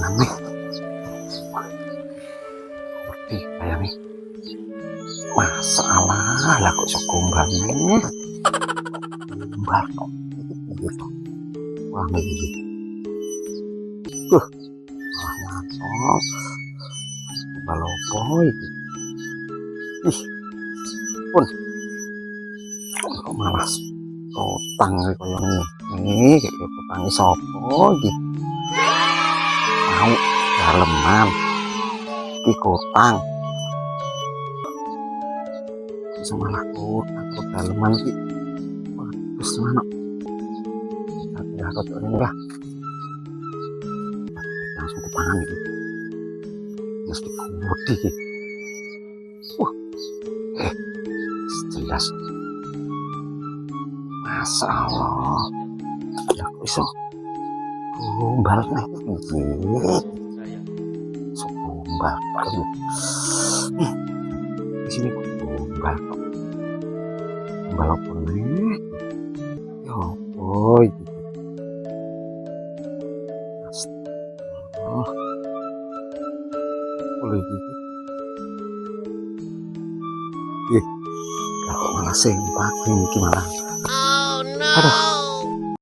aneh. Ngerti kayak nih. Masalah lah kok sekombang nih. Gombal kok. Gitu. Wah gitu. Wah mantap. Gombal opo iki. Ih, pun kok malas utang koyo ngene. Kayak utangi sapa iki? Mau daleman. Iki utang. Bisa malah utang kok daleman iki. Terus mana? Tidak kotor enggak. Langsung dipangan iki. Mesti budi iki. Eh, jelas. Masa Allah. Ya kok iso gombal nih iki. So gombal. Di sini kok gombal kok. Gombal apa nih? Ya apa iki? Astaga. Boleh gitu. Kalau malah sempak ini gimana? Oh no. Aduh.